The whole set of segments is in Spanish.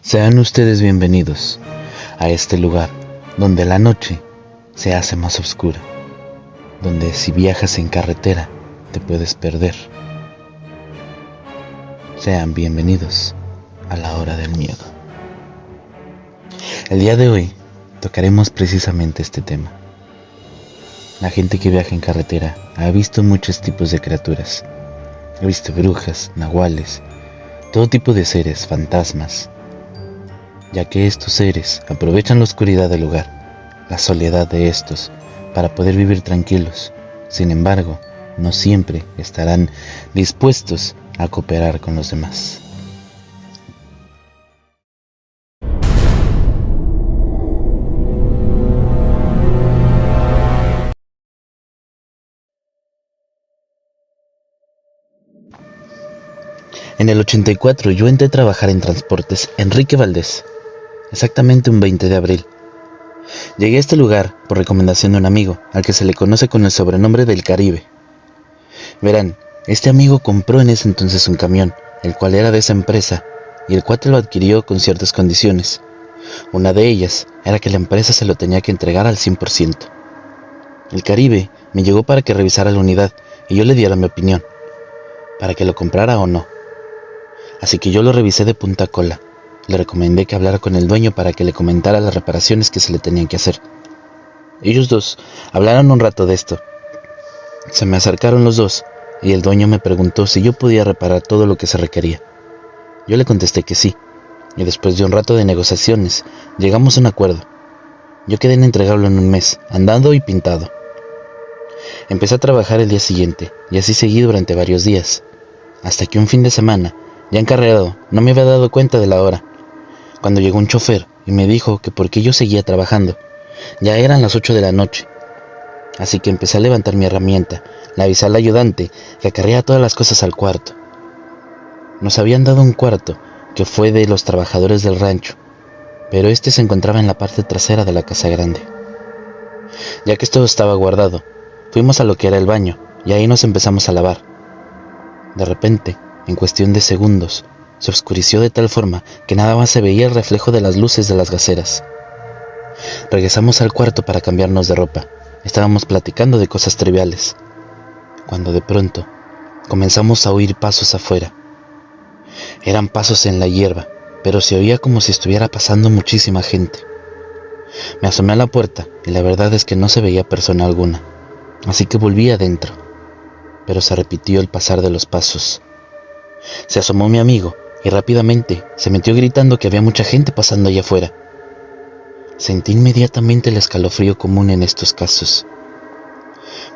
Sean ustedes bienvenidos a este lugar donde la noche se hace más oscura, donde si viajas en carretera te puedes perder. Sean bienvenidos a la hora del miedo. El día de hoy tocaremos precisamente este tema. La gente que viaja en carretera ha visto muchos tipos de criaturas. Ha visto brujas, nahuales, todo tipo de seres, fantasmas, ya que estos seres aprovechan la oscuridad del lugar, la soledad de estos, para poder vivir tranquilos. Sin embargo, no siempre estarán dispuestos a cooperar con los demás. En el 84 yo entré a trabajar en Transportes Enrique Valdés, exactamente un 20 de abril. Llegué a este lugar por recomendación de un amigo, al que se le conoce con el sobrenombre del Caribe. Verán, este amigo compró en ese entonces un camión, el cual era de esa empresa, y el cuate lo adquirió con ciertas condiciones. Una de ellas era que la empresa se lo tenía que entregar al 100%. El Caribe me llegó para que revisara la unidad y yo le diera mi opinión, para que lo comprara o no. Así que yo lo revisé de punta a cola. Le recomendé que hablara con el dueño para que le comentara las reparaciones que se le tenían que hacer. Ellos dos hablaron un rato de esto. Se me acercaron los dos y el dueño me preguntó si yo podía reparar todo lo que se requería. Yo le contesté que sí, y después de un rato de negociaciones llegamos a un acuerdo. Yo quedé en entregarlo en un mes, andando y pintado. Empecé a trabajar el día siguiente y así seguí durante varios días, hasta que un fin de semana, ya encarregado, no me había dado cuenta de la hora, cuando llegó un chofer y me dijo que por qué yo seguía trabajando. Ya eran las 8 de la noche, así que empecé a levantar mi herramienta, le avisé al ayudante que acarreara todas las cosas al cuarto. Nos habían dado un cuarto que fue de los trabajadores del rancho, pero este se encontraba en la parte trasera de la casa grande. Ya que todo estaba guardado, fuimos a lo que era el baño y ahí nos empezamos a lavar. De repente, en cuestión de segundos, se oscureció de tal forma que nada más se veía el reflejo de las luces de las gaseras. Regresamos al cuarto para cambiarnos de ropa. Estábamos platicando de cosas triviales, cuando de pronto comenzamos a oír pasos afuera. Eran pasos en la hierba, pero se oía como si estuviera pasando muchísima gente. Me asomé a la puerta y la verdad es que no se veía persona alguna, así que volví adentro, pero se repitió el pasar de los pasos. Se asomó mi amigo y rápidamente se metió gritando que había mucha gente pasando allá afuera. Sentí inmediatamente el escalofrío común en estos casos.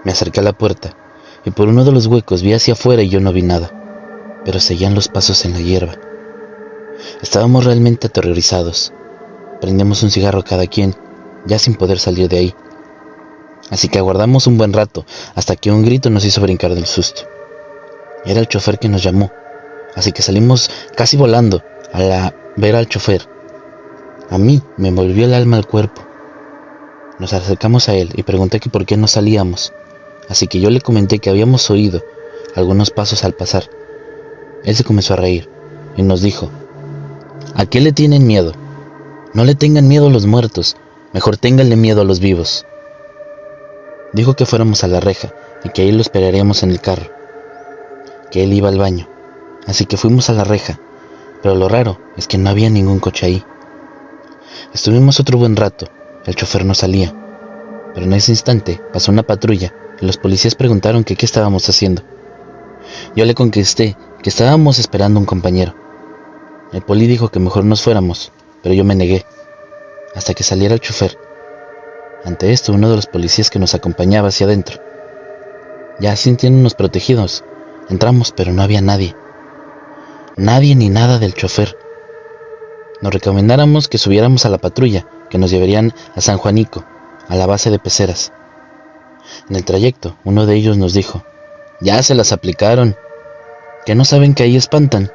Me acerqué a la puerta y por uno de los huecos vi hacia afuera y yo no vi nada, pero seguían los pasos en la hierba. Estábamos realmente aterrorizados. Prendimos un cigarro cada quien, ya sin poder salir de ahí. Así que aguardamos un buen rato hasta que un grito nos hizo brincar del susto. Era el chofer que nos llamó. Así que salimos casi volando a ver al chofer. A mí me envolvió el alma al cuerpo. Nos acercamos a él y pregunté que por qué no salíamos. Así que yo le comenté que habíamos oído algunos pasos al pasar. Él se comenzó a reír y nos dijo: ¿a qué le tienen miedo? No le tengan miedo a los muertos, mejor ténganle miedo a los vivos. Dijo que fuéramos a la reja y que ahí lo esperaríamos en el carro, que él iba al baño. Así que fuimos a la reja, pero lo raro es que no había ningún coche ahí. Estuvimos otro buen rato, el chofer no salía, pero en ese instante pasó una patrulla y los policías preguntaron que qué estábamos haciendo. Yo le contesté que estábamos esperando a un compañero. El poli dijo que mejor nos fuéramos, pero yo me negué, hasta que saliera el chofer. Ante esto, uno de los policías que nos acompañaba hacia adentro. Ya sintiéndonos protegidos, entramos, pero no había nadie. Nadie ni nada del chofer. Nos recomendáramos que subiéramos a la patrulla, que nos llevarían a San Juanico, a la base de peceras. En el trayecto, uno de ellos nos dijo: ya se las aplicaron, que no saben que ahí espantan.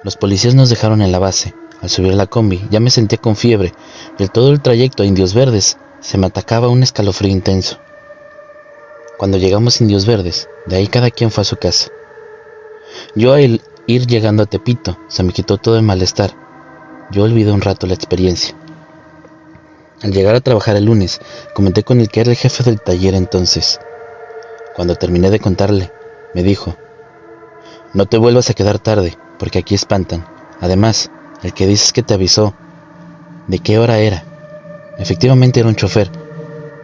Los policías nos dejaron en la base. Al subir la combi ya me sentía con fiebre y en todo el trayecto a Indios Verdes se me atacaba un escalofrío intenso. Cuando llegamos a Indios Verdes, de ahí cada quien fue a su casa. Yo ir llegando a Tepito se me quitó todo el malestar. Yo olvidé un rato la experiencia. Al llegar a trabajar el lunes, comenté con el que era el jefe del taller entonces. Cuando terminé de contarle, me dijo: no te vuelvas a quedar tarde, porque aquí espantan. Además, el que dices que te avisó, ¿de qué hora era? Efectivamente era un chofer,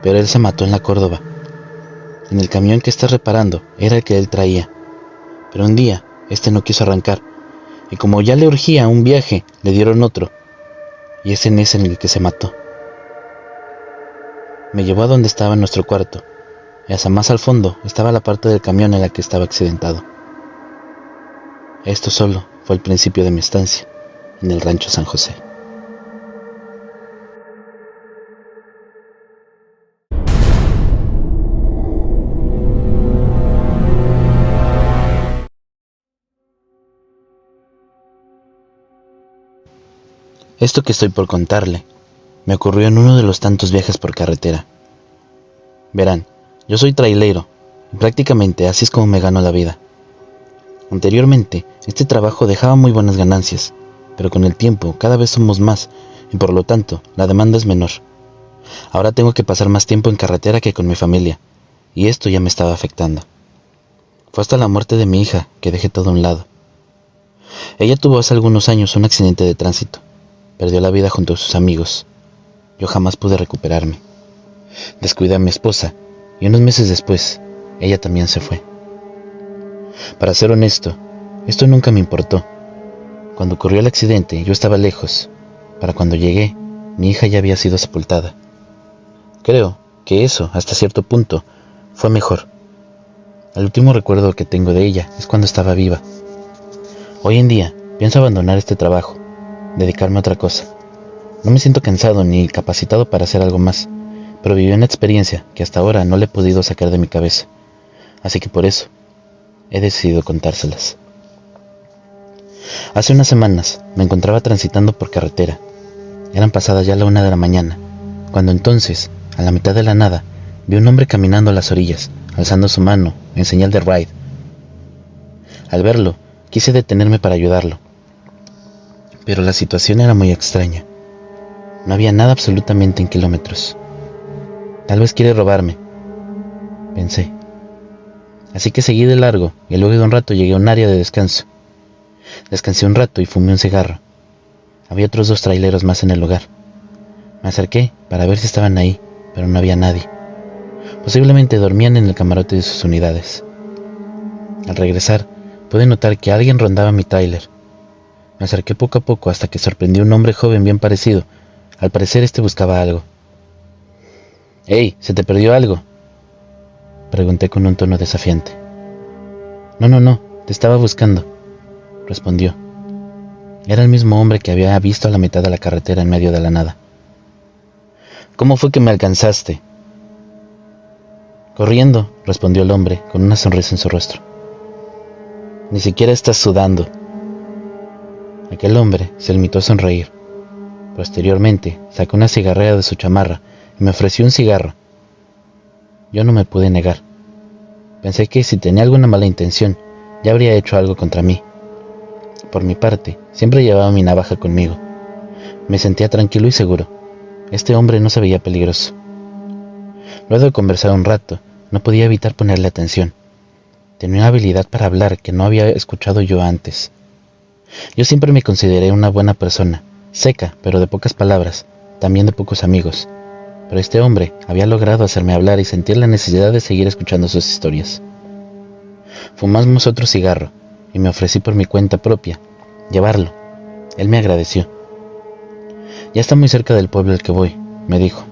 pero él se mató en la Córdoba. En el camión que estás reparando era el que él traía. Pero un día, no quiso arrancar, y como ya le urgía un viaje, le dieron otro, y es en ese en el que se mató. Me llevó a donde estaba nuestro cuarto, y hasta más al fondo estaba la parte del camión en la que estaba accidentado. Esto solo fue el principio de mi estancia en el rancho San José. Esto que estoy por contarle me ocurrió en uno de los tantos viajes por carretera. Verán, yo soy trailero y prácticamente así es como me gano la vida. Anteriormente, este trabajo dejaba muy buenas ganancias, pero con el tiempo cada vez somos más y por lo tanto la demanda es menor. Ahora tengo que pasar más tiempo en carretera que con mi familia, y esto ya me estaba afectando. Fue hasta la muerte de mi hija que dejé todo a un lado. Ella tuvo hace algunos años un accidente de tránsito. Perdió la vida junto a sus amigos. Yo jamás pude recuperarme. Descuidé a mi esposa y unos meses después, ella también se fue. Para ser honesto, esto nunca me importó. Cuando ocurrió el accidente, yo estaba lejos. Para cuando llegué, mi hija ya había sido sepultada. Creo que eso, hasta cierto punto, fue mejor. El último recuerdo que tengo de ella es cuando estaba viva. Hoy en día, pienso abandonar este trabajo, dedicarme a otra cosa. No me siento cansado ni capacitado para hacer algo más, pero viví una experiencia que hasta ahora no le he podido sacar de mi cabeza. Así que por eso, he decidido contárselas. Hace unas semanas me encontraba transitando por carretera. Eran pasadas ya la 1 de la mañana, cuando entonces, a la mitad de la nada, vi un hombre caminando a las orillas, alzando su mano en señal de ride. Al verlo, quise detenerme para ayudarlo. Pero la situación era muy extraña. No había nada absolutamente en kilómetros. Tal vez quiere robarme, pensé. Así que seguí de largo y luego de un rato llegué a un área de descanso. Descansé un rato y fumé un cigarro. Había otros 2 traileros más en el lugar. Me acerqué para ver si estaban ahí, pero no había nadie. Posiblemente dormían en el camarote de sus unidades. Al regresar, pude notar que alguien rondaba mi tráiler. Me acerqué poco a poco hasta que sorprendí a un hombre joven bien parecido. Al parecer buscaba algo. «Hey, ¿se te perdió algo?», pregunté con un tono desafiante. No, te estaba buscando», respondió. Era el mismo hombre que había visto a la mitad de la carretera en medio de la nada. «¿Cómo fue que me alcanzaste?». «Corriendo», respondió el hombre con una sonrisa en su rostro. «Ni siquiera estás sudando». Aquel hombre se limitó a sonreír. Posteriormente, sacó una cigarrera de su chamarra y me ofreció un cigarro. Yo no me pude negar. Pensé que si tenía alguna mala intención, ya habría hecho algo contra mí. Por mi parte, siempre llevaba mi navaja conmigo. Me sentía tranquilo y seguro. Este hombre no se veía peligroso. Luego de conversar un rato, no podía evitar ponerle atención. Tenía una habilidad para hablar que no había escuchado yo antes. Yo siempre me consideré una buena persona, seca, pero de pocas palabras, también de pocos amigos. Pero este hombre había logrado hacerme hablar y sentir la necesidad de seguir escuchando sus historias. Fumamos otro cigarro y me ofrecí por mi cuenta propia llevarlo. Él me agradeció. «Ya está muy cerca del pueblo al que voy», me dijo.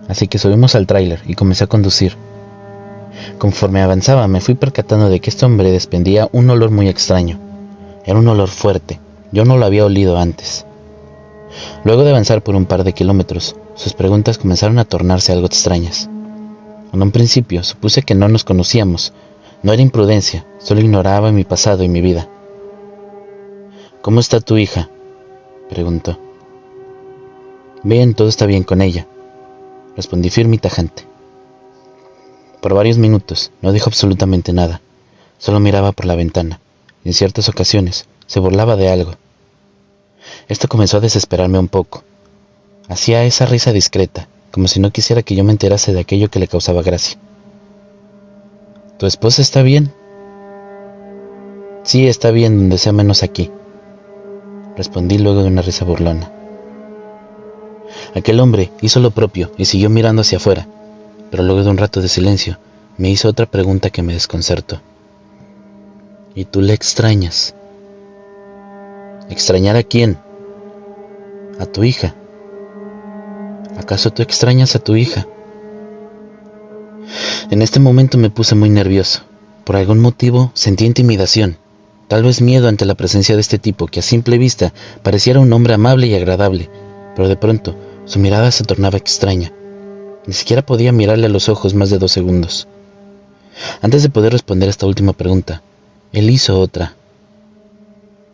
Así que subimos al tráiler y comencé a conducir. Conforme avanzaba me fui percatando de que este hombre desprendía un olor muy extraño. Era un olor fuerte, yo no lo había olido antes. Luego de avanzar por un par de kilómetros, sus preguntas comenzaron a tornarse algo extrañas. En un principio supuse que no nos conocíamos. No era imprudencia, solo ignoraba mi pasado y mi vida. «¿Cómo está tu hija?», preguntó. «Bien, todo está bien con ella», respondí firme y tajante. Por varios minutos no dijo absolutamente nada, solo miraba por la ventana, y en ciertas ocasiones se burlaba de algo. Esto comenzó a desesperarme un poco. Hacía esa risa discreta, como si no quisiera que yo me enterase de aquello que le causaba gracia. ¿Tu esposa está bien? Sí, está bien, donde sea menos aquí, respondí luego de una risa burlona. Aquel hombre hizo lo propio y siguió mirando hacia afuera, pero luego de un rato de silencio me hizo otra pregunta que me desconcertó. ¿Y tú le extrañas? ¿Extrañar a quién? A tu hija. ¿Acaso tú extrañas a tu hija? En este momento me puse muy nervioso. Por algún motivo sentí intimidación, tal vez miedo ante la presencia de este tipo que a simple vista pareciera un hombre amable y agradable, pero de pronto su mirada se tornaba extraña. Ni siquiera podía mirarle a los ojos más de 2 segundos. Antes de poder responder esta última pregunta, él hizo otra.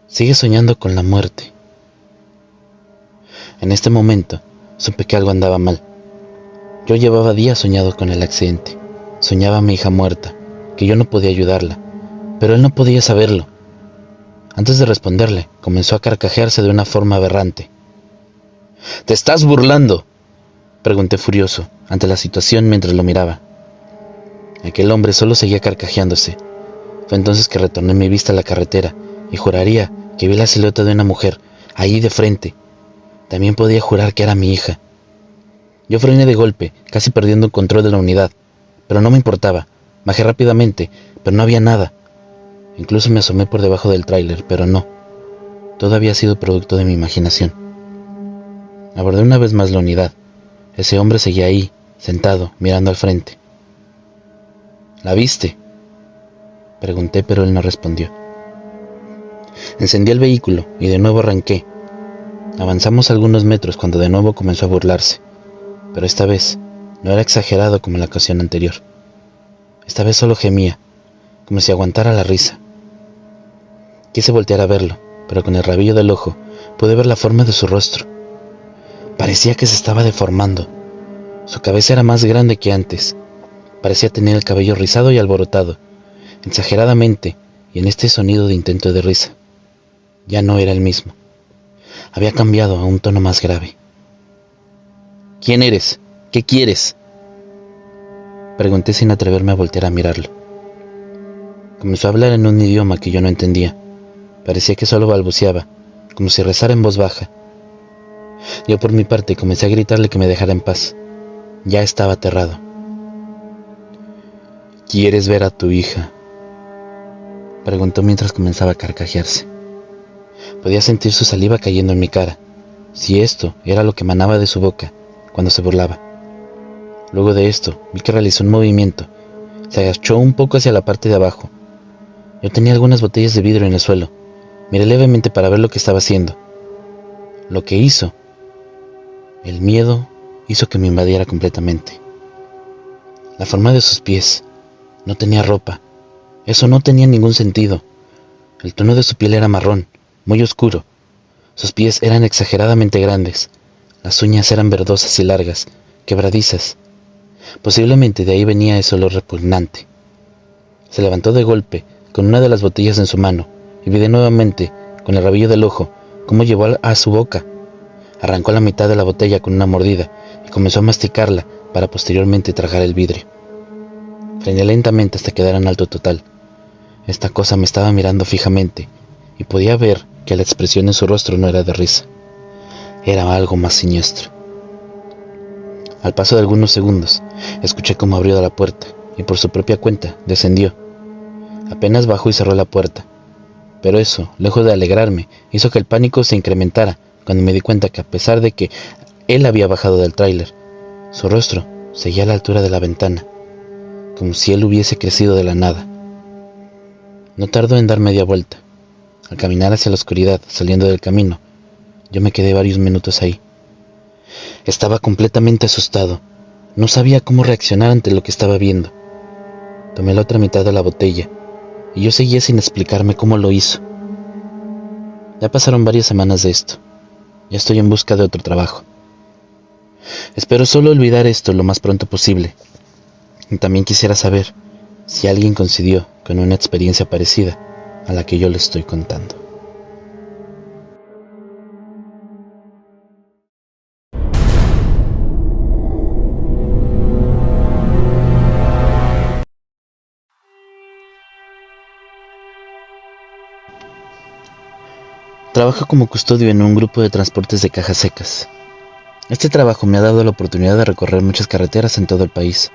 ¿Sigues soñando con la muerte? En este momento supe que algo andaba mal. Yo llevaba días soñado con el accidente. Soñaba a mi hija muerta, que yo no podía ayudarla, pero él no podía saberlo. Antes de responderle, comenzó a carcajearse de una forma aberrante. ¿Te estás burlando?, pregunté furioso ante la situación mientras lo miraba. Aquel hombre solo seguía carcajeándose. Fue entonces que retorné mi vista a la carretera y juraría que vi la silueta de una mujer ahí de frente. También podía jurar que era mi hija. Yo frené de golpe, casi perdiendo el control de la unidad, pero no me importaba. Bajé rápidamente, pero no había nada. Incluso me asomé por debajo del tráiler, pero no. Todo había sido producto de mi imaginación. Abordé una vez más la unidad. Ese hombre seguía ahí, sentado, mirando al frente. ¿La viste?, pregunté, pero él no respondió. Encendí el vehículo y de nuevo arranqué. Avanzamos algunos metros cuando de nuevo comenzó a burlarse, pero esta vez no era exagerado como en la ocasión anterior. Esta vez solo gemía, como si aguantara la risa. Quise voltear a verlo, pero con el rabillo del ojo pude ver la forma de su rostro. Parecía que se estaba deformando. Su cabeza era más grande que antes. Parecía tener el cabello rizado y alborotado, exageradamente, y en este sonido de intento de risa. Ya no era el mismo. Había cambiado a un tono más grave. ¿Quién eres? ¿Qué quieres?, pregunté sin atreverme a voltear a mirarlo. Comenzó a hablar en un idioma que yo no entendía. Parecía que solo balbuceaba, como si rezara en voz baja. Yo por mi parte comencé a gritarle que me dejara en paz. Ya estaba aterrado. ¿Quieres ver a tu hija?, preguntó mientras comenzaba a carcajearse. Podía sentir su saliva cayendo en mi cara, si esto era lo que emanaba de su boca cuando se burlaba. Luego de esto, vi que realizó un movimiento. Se agachó un poco hacia la parte de abajo. Yo tenía algunas botellas de vidrio en el suelo. Miré levemente para ver lo que estaba haciendo. Lo que hizo, el miedo hizo que me invadiera completamente. La forma de sus pies, no tenía ropa. Eso no tenía ningún sentido. El tono de su piel era marrón, muy oscuro. Sus pies eran exageradamente grandes. Las uñas eran verdosas y largas, quebradizas. Posiblemente de ahí venía ese olor repugnante. Se levantó de golpe, con una de las botellas en su mano, y vi de nuevamente, con el rabillo del ojo, cómo llevó a su boca. Arrancó la mitad de la botella con una mordida y comenzó a masticarla para posteriormente tragar el vidrio. Frené lentamente hasta quedar en alto total. Esta cosa me estaba mirando fijamente y podía ver que la expresión en su rostro no era de risa. Era algo más siniestro. Al paso de algunos segundos, escuché cómo abrió la puerta y por su propia cuenta descendió. Apenas bajó y cerró la puerta. Pero eso, lejos de alegrarme, hizo que el pánico se incrementara cuando me di cuenta que a pesar de que él había bajado del tráiler, su rostro seguía a la altura de la ventana, como si él hubiese crecido de la nada. No tardó en dar media vuelta. Al caminar hacia la oscuridad, saliendo del camino, yo me quedé varios minutos ahí. Estaba completamente asustado. No sabía cómo reaccionar ante lo que estaba viendo. Tomé la otra mitad de la botella, y yo seguía sin explicarme cómo lo hizo. Ya pasaron varias semanas de esto. Ya estoy en busca de otro trabajo. Espero solo olvidar esto lo más pronto posible. Y también quisiera saber si alguien coincidió con una experiencia parecida a la que yo le estoy contando. Trabajo como custodio en un grupo de transportes de cajas secas. Este trabajo me ha dado la oportunidad de recorrer muchas carreteras en todo el país.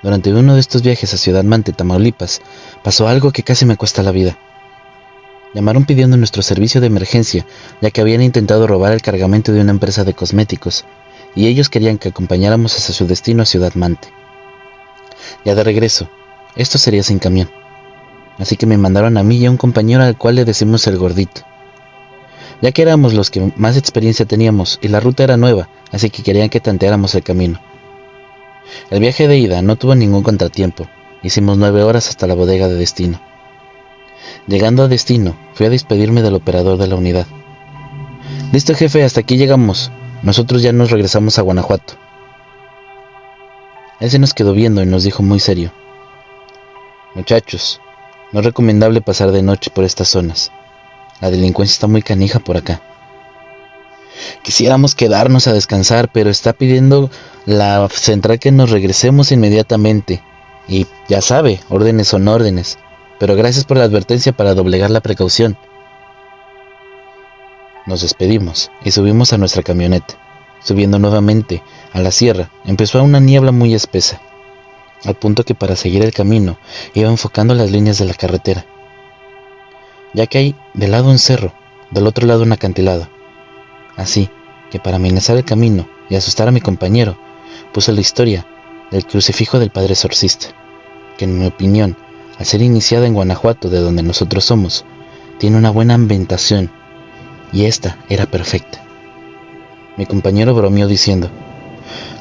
Durante uno de estos viajes a Ciudad Mante, Tamaulipas, pasó algo que casi me cuesta la vida. Llamaron pidiendo nuestro servicio de emergencia, ya que habían intentado robar el cargamento de una empresa de cosméticos, y ellos querían que acompañáramos hacia su destino a Ciudad Mante. Ya de regreso, esto sería sin camión. Así que me mandaron a mí y a un compañero al cual le decimos el Gordito, ya que éramos los que más experiencia teníamos y la ruta era nueva, así que querían que tanteáramos el camino. El viaje de ida no tuvo ningún contratiempo. Hicimos 9 horas hasta la bodega de destino. Llegando a destino, fui a despedirme del operador de la unidad. Listo, jefe, hasta aquí llegamos. Nosotros ya nos regresamos a Guanajuato. Él se nos quedó viendo y nos dijo muy serio: muchachos, no es recomendable pasar de noche por estas zonas. La delincuencia está muy canija por acá. Quisiéramos quedarnos a descansar, pero está pidiendo la central que nos regresemos inmediatamente. Y ya sabe, órdenes son órdenes. Pero gracias por la advertencia para doblegar la precaución. Nos despedimos y subimos a nuestra camioneta. Subiendo nuevamente a la sierra, empezó una niebla muy espesa, al punto que para seguir el camino iba enfocando las líneas de la carretera, ya que hay de lado un cerro, del otro lado un acantilado. Así que para amenazar el camino y asustar a mi compañero, puse la historia del crucifijo del Padre Exorcista, que en mi opinión, al ser iniciada en Guanajuato, de donde nosotros somos, tiene una buena ambientación, y esta era perfecta. Mi compañero bromeó diciendo: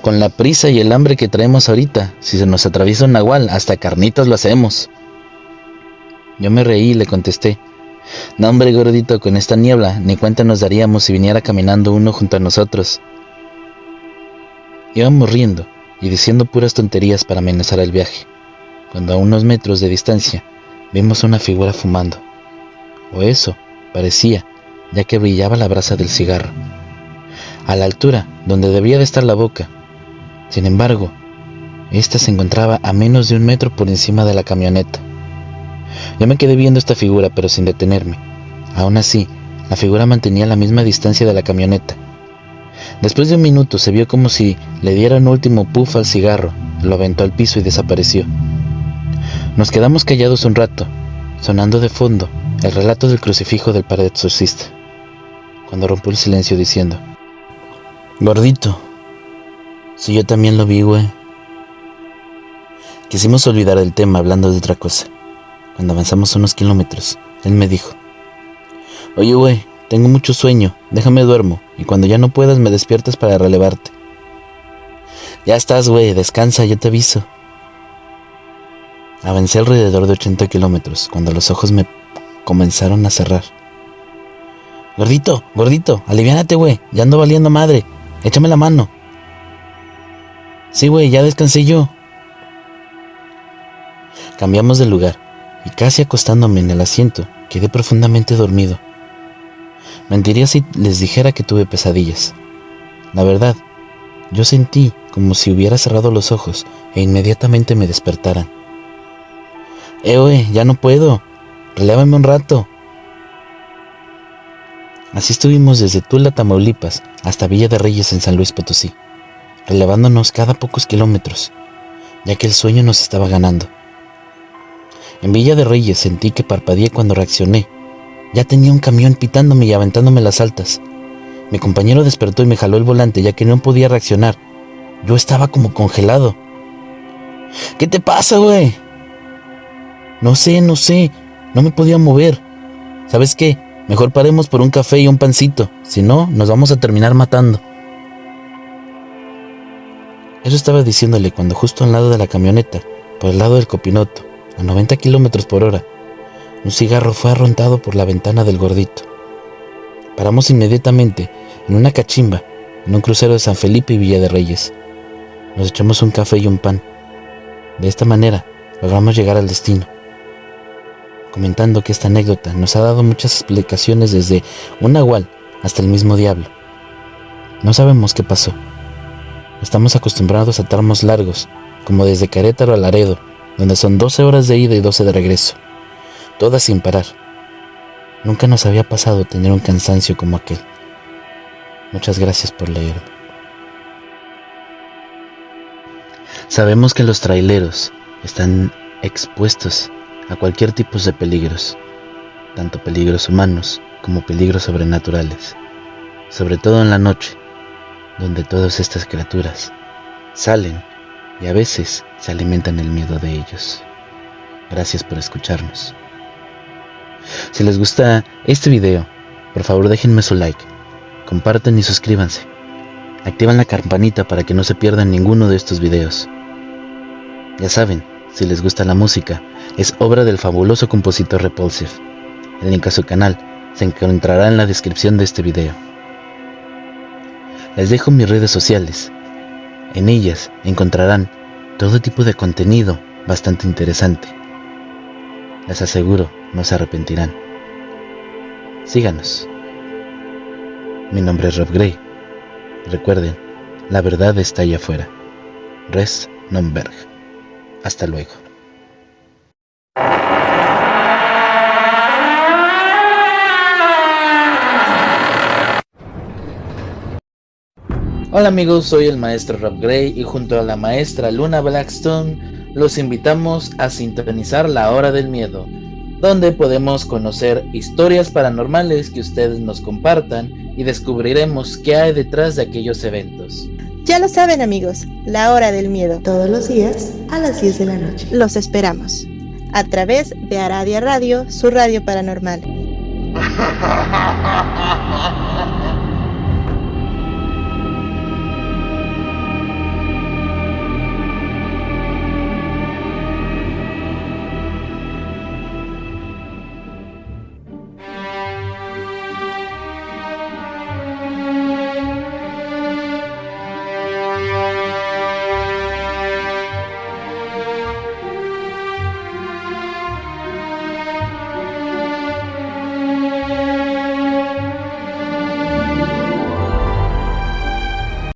con la prisa y el hambre que traemos ahorita, si se nos atraviesa un nahual, hasta carnitas lo hacemos. Yo me reí y le contesté: no, hombre, Gordito, con esta niebla ni cuenta nos daríamos si viniera caminando uno junto a nosotros. Íbamos riendo y diciendo puras tonterías para amenazar el viaje, cuando a unos metros de distancia vimos una figura fumando, o eso parecía, ya que brillaba la brasa del cigarro, a la altura donde debía de estar la boca. Sin embargo, esta se encontraba a menos de 1 metro por encima de la camioneta. Yo me quedé viendo esta figura, pero sin detenerme. Aún así, la figura mantenía la misma distancia de la camioneta. Después de 1 minuto se vio como si le diera un último puff al cigarro, lo aventó al piso y desapareció. Nos quedamos callados un rato, sonando de fondo el relato del crucifijo del Padre Exorcista, cuando rompió el silencio diciendo: Gordito, si yo también lo vi, güey. Quisimos olvidar el tema hablando de otra cosa. Cuando avanzamos unos kilómetros, él me dijo: oye, güey, tengo mucho sueño, déjame duermo, y cuando ya no puedas me despiertas para relevarte. Ya estás, güey, descansa, yo te aviso. Avancé alrededor de 80 kilómetros, cuando los ojos me comenzaron a cerrar. Gordito, aliviánate, güey, ya ando valiendo madre, échame la mano. Sí, güey, ya descansé yo. Cambiamos de lugar, y casi acostándome en el asiento, quedé profundamente dormido. Mentiría si les dijera que tuve pesadillas. La verdad, yo sentí como si hubiera cerrado los ojos e inmediatamente me despertaran. Güey, ya no puedo, relévame un rato. Así estuvimos desde Tula, Tamaulipas, hasta Villa de Reyes en San Luis Potosí, relevándonos cada pocos kilómetros, ya que el sueño nos estaba ganando. En Villa de Reyes sentí que parpadeé cuando reaccioné. Ya tenía un camión pitándome y aventándome las altas. Mi compañero despertó y me jaló el volante, ya que no podía reaccionar. Yo estaba como congelado. ¿Qué te pasa, güey? No sé, no me podía mover. ¿Sabes qué? Mejor paremos por un café y un pancito, si no, nos vamos a terminar matando. Eso estaba diciéndole cuando justo al lado de la camioneta, por el lado del copiloto, a 90 kilómetros por hora, un cigarro fue arrontado por la ventana del Gordito. Paramos inmediatamente en una cachimba, en un crucero de San Felipe y Villa de Reyes. Nos echamos un café y un pan. De esta manera, logramos llegar al destino. Comentando que esta anécdota nos ha dado muchas explicaciones, desde un nahual hasta el mismo diablo. No sabemos qué pasó. Estamos acostumbrados a tramos largos, como desde Querétaro a Laredo, donde son 12 horas de ida y 12 de regreso, todas sin parar. Nunca nos había pasado tener un cansancio como aquel. Muchas gracias por leer. Sabemos que los traileros están expuestos a cualquier tipo de peligros, tanto peligros humanos como peligros sobrenaturales, sobre todo en la noche, donde todas estas criaturas salen y a veces se alimentan el miedo de ellos. Gracias por escucharnos. Si les gusta este video, por favor déjenme su like, compartan y suscríbanse. Activan la campanita para que no se pierdan ninguno de estos videos. Ya saben, si les gusta la música, es obra del fabuloso compositor Repulsive. El link a su canal se encontrará en la descripción de este video. Les dejo mis redes sociales. En ellas encontrarán todo tipo de contenido bastante interesante. Les aseguro, no se arrepentirán. Síganos. Mi nombre es Rob Gray. Recuerden, la verdad está allá afuera. Res non verg. Hasta luego. Hola amigos, soy el maestro Rob Gray y junto a la maestra Luna Blackstone los invitamos a sintonizar La Hora del Miedo, donde podemos conocer historias paranormales que ustedes nos compartan y descubriremos qué hay detrás de aquellos eventos. Ya lo saben amigos, La Hora del Miedo, todos los días a las 10 de la noche. Los esperamos a través de Aradia Radio, su radio paranormal.